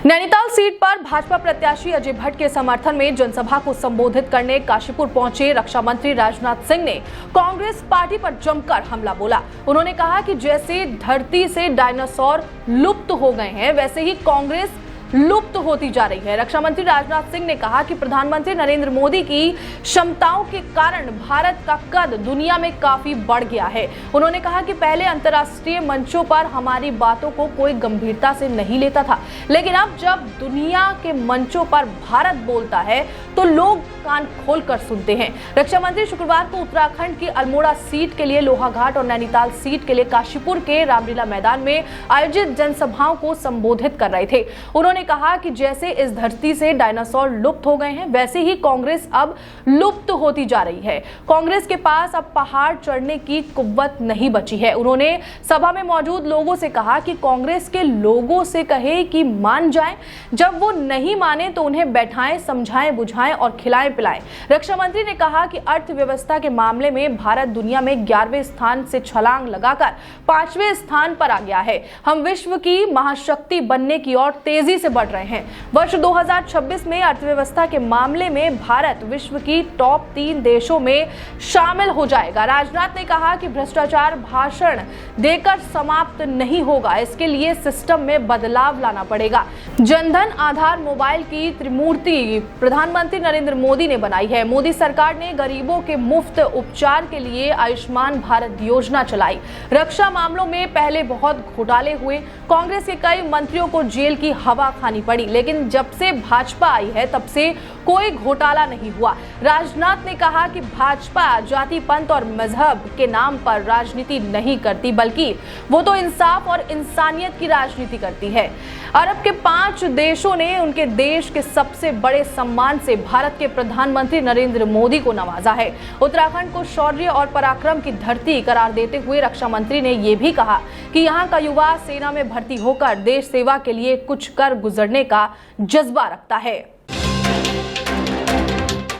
Nainital seat पर भाजपा प्रत्याशी अजय भट्ट के समर्थन में जनसभा को संबोधित करने काशीपुर पहुंचे रक्षा मंत्री राजनाथ सिंह ने कांग्रेस पार्टी पर जमकर हमला बोला। उन्होंने कहा कि जैसे धरती से डायनासोर लुप्त हो गए हैं, वैसे ही कांग्रेस लुप्त होती जा रही है। रक्षा मंत्री राजनाथ सिंह ने कहा कि प्रधानमंत्री नरेंद्र मोदी की क्षमताओं के कारण भारत का कद दुनिया में काफी बढ़ गया है। उन्होंने कहा कि पहले अंतर्राष्ट्रीय मंचों पर हमारी बातों को कोई गंभीरता से नहीं लेता था, लेकिन अब जब दुनिया के मंचों पर भारत बोलता है तो लोग कान खोलकर सुनते हैं। रक्षा मंत्री शुक्रवार को उत्तराखंड की अल्मोड़ा सीट के लिए लोहाघाट और नैनीताल सीट के लिए काशीपुर के रामलीला मैदान में आयोजित जनसभाओं को संबोधित कर रहे थे। उन्होंने कहा कि जैसे इस धरती से डायनासोर लुप्त हो गए हैं, वैसे ही कांग्रेस अब लुप्त होती जा रही है। कांग्रेस के पास अब पहाड़ चढ़ने की कुव्वत नहीं बची है। उन्होंने सभा में मौजूद लोगों से कहा कि कांग्रेस के लोगों से कहे कि मान जाएं, जब वो नहीं माने तो उन्हें बैठाएं, समझाएं, बुझाएं और खिलाएं पिलाएं। रक्षा मंत्री ने कहा कि अर्थव्यवस्था के मामले में भारत दुनिया में 11वें स्थान से छलांग लगाकर 5वें स्थान पर आ गया है। हम विश्व की महाशक्ति बनने की ओर तेजी से बढ़ रहे हैं। वर्ष 2026 में अर्थव्यवस्था के मामले में भारत विश्व की टॉप 3 देशों में शामिल हो जाएगा। राजनाथ ने कहा कि भ्रष्टाचार भाषण देकर समाप्त नहीं होगा, इसके लिए सिस्टम में बदलाव लाना पड़ेगा। जनधन आधार मोबाइल की त्रिमूर्ति प्रधानमंत्री नरेंद्र मोदी ने बनाई है। मोदी सरकार ने गरीबों के मुफ्त उपचार के लिए आयुष्मान भारत योजना चलाई। रक्षा मामलों में पहले बहुत घोटाले हुए, कांग्रेस के कई मंत्रियों को जेल की हवा खानी पड़ी, लेकिन जब से भाजपा आई है तब से कोई घोटाला नहीं हुआ। राजनाथ ने कहा कि भाजपा जाति, पंथ और मजहब के नाम पर राजनीति नहीं करती, बल्कि वो तो इंसाफ और इंसानियत की राजनीति करती है। अरब के 5 देशों ने उनके देश के सबसे बड़े सम्मान से भारत के प्रधानमंत्री नरेंद्र मोदी को नवाजा है। उत्तराखंड को शौर्य और पराक्रम की धरती करार देते हुए रक्षा मंत्री ने यह भी कहा कि यहाँ का युवा सेना में भर्ती होकर देश सेवा के लिए कुछ कर गुजरने का जज्बा रखता है।